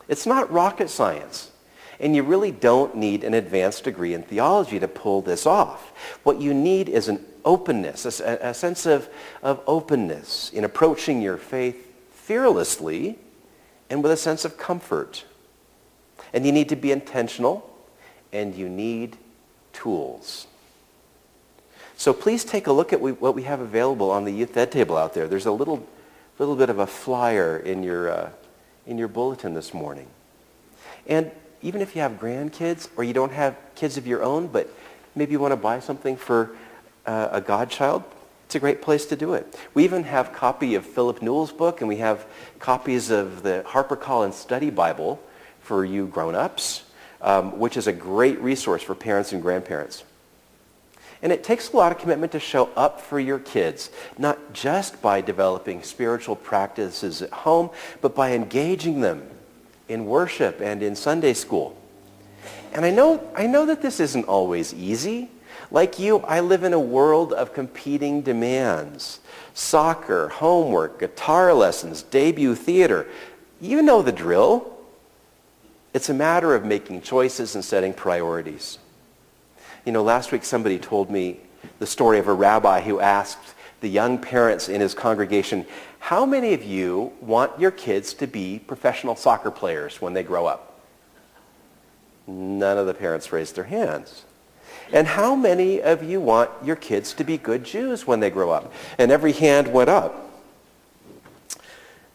It's not rocket science. And you really don't need an advanced degree in theology to pull this off. What you need is an openness, a sense of openness in approaching your faith fearlessly and with a sense of comfort. And you need to be intentional, and you need tools. So please take a look at what we have available on the youth ed table out there. There's a little bit of a flyer in your bulletin this morning. And even if you have grandkids or you don't have kids of your own, but maybe you want to buy something for a godchild, it's a great place to do it. We even have a copy of Philip Newell's book, and we have copies of the HarperCollins Study Bible for you grown-ups, which is a great resource for parents and grandparents. And it takes a lot of commitment to show up for your kids, not just by developing spiritual practices at home, but by engaging them in worship and in Sunday school. And I know that this isn't always easy. Like you, I live in a world of competing demands. Soccer, homework, guitar lessons, debut theater. You know the drill. It's a matter of making choices and setting priorities. You know, last week somebody told me the story of a rabbi who asked the young parents in his congregation, how many of you want your kids to be professional soccer players when they grow up? None of the parents raised their hands. And how many of you want your kids to be good Jews when they grow up? And every hand went up.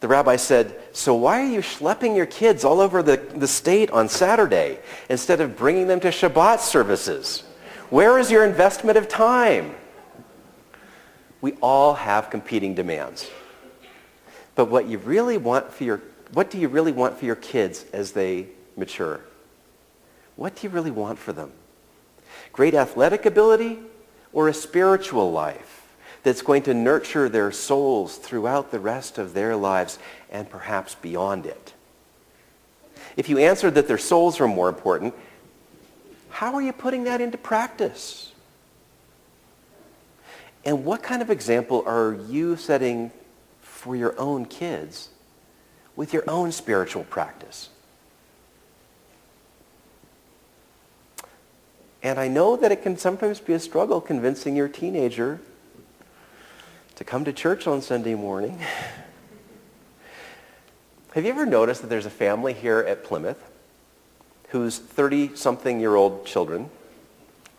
The rabbi said, so why are you schlepping your kids all over the state on Saturday instead of bringing them to Shabbat services? Where is your investment of time? We all have competing demands. But what do you really want for your kids as they mature? What do you really want for them? Great athletic ability or a spiritual life that's going to nurture their souls throughout the rest of their lives and perhaps beyond it? If you answered that their souls are more important, how are you putting that into practice? And what kind of example are you setting for your own kids with your own spiritual practice? And I know that it can sometimes be a struggle convincing your teenager to come to church on Sunday morning. Have you ever noticed that there's a family here at Plymouth whose 30-something-year-old children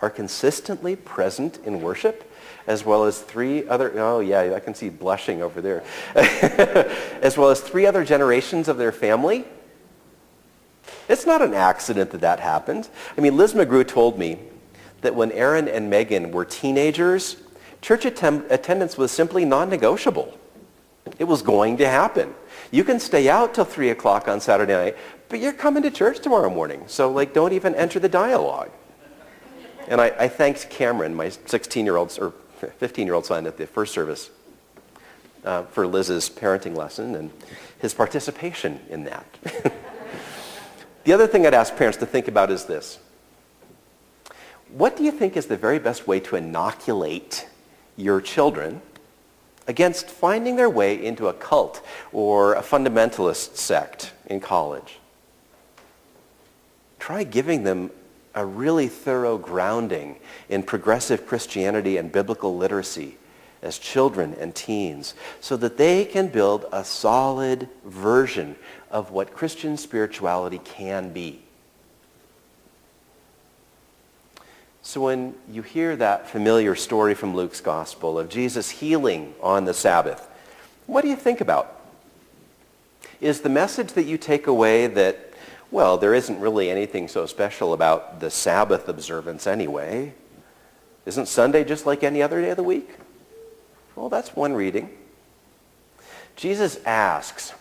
are consistently present in worship, as well as three other, oh yeah, I can see blushing over there, as well as three other generations of their family? It's not an accident that happened. I mean, Liz McGrew told me that when Aaron and Megan were teenagers, church attendance was simply non-negotiable. It was going to happen. You can stay out till 3 o'clock on Saturday night, but you're coming to church tomorrow morning, so don't even enter the dialogue. And I thanked Cameron, my 16-year-old or 15-year-old son at the first service, for Liz's parenting lesson and his participation in that. The other thing I'd ask parents to think about is this. What do you think is the very best way to inoculate your children against finding their way into a cult or a fundamentalist sect in college? Try giving them a really thorough grounding in progressive Christianity and biblical literacy as children and teens so that they can build a solid version of what Christian spirituality can be. So when you hear that familiar story from Luke's gospel of Jesus healing on the Sabbath, what do you think about? Is the message that you take away that, well, there isn't really anything so special about the Sabbath observance anyway? Isn't Sunday just like any other day of the week? Well, that's one reading. Jesus asks,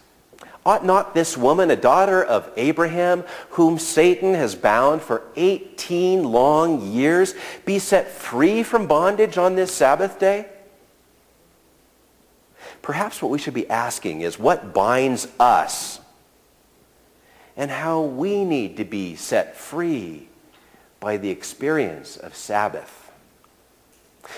ought not this woman, a daughter of Abraham, whom Satan has bound for 18 long years, be set free from bondage on this Sabbath day? Perhaps what we should be asking is what binds us and how we need to be set free by the experience of Sabbath.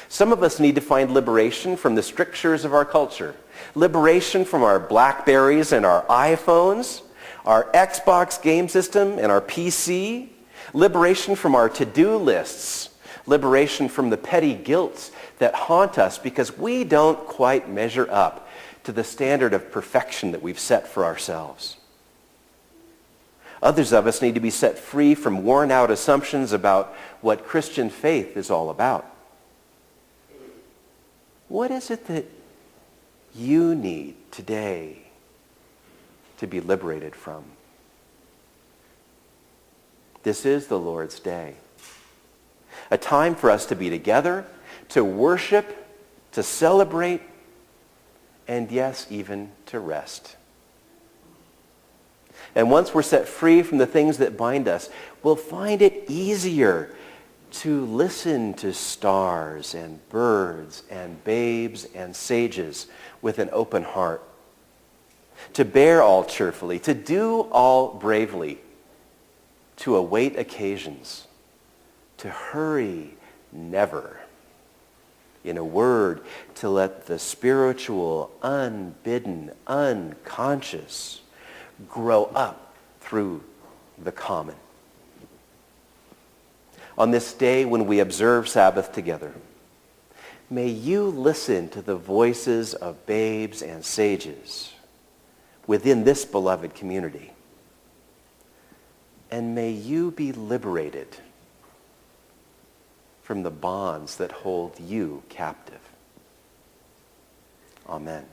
Some of us need to find liberation from the strictures of our culture, liberation from our BlackBerries and our iPhones, our Xbox game system and our PC, liberation from our to-do lists, liberation from the petty guilt that haunt us because we don't quite measure up to the standard of perfection that we've set for ourselves. Others of us need to be set free from worn-out assumptions about what Christian faith is all about. What is it that you need today to be liberated from? This is the Lord's Day. A time for us to be together, to worship, to celebrate, and yes, even to rest. And once we're set free from the things that bind us, we'll find it easier to listen to stars and birds and babes and sages with an open heart, to bear all cheerfully, to do all bravely, to await occasions, to hurry never. In a word, to let the spiritual, unbidden, unconscious grow up through the common. On this day when we observe Sabbath together, may you listen to the voices of babes and sages within this beloved community. And may you be liberated from the bonds that hold you captive. Amen.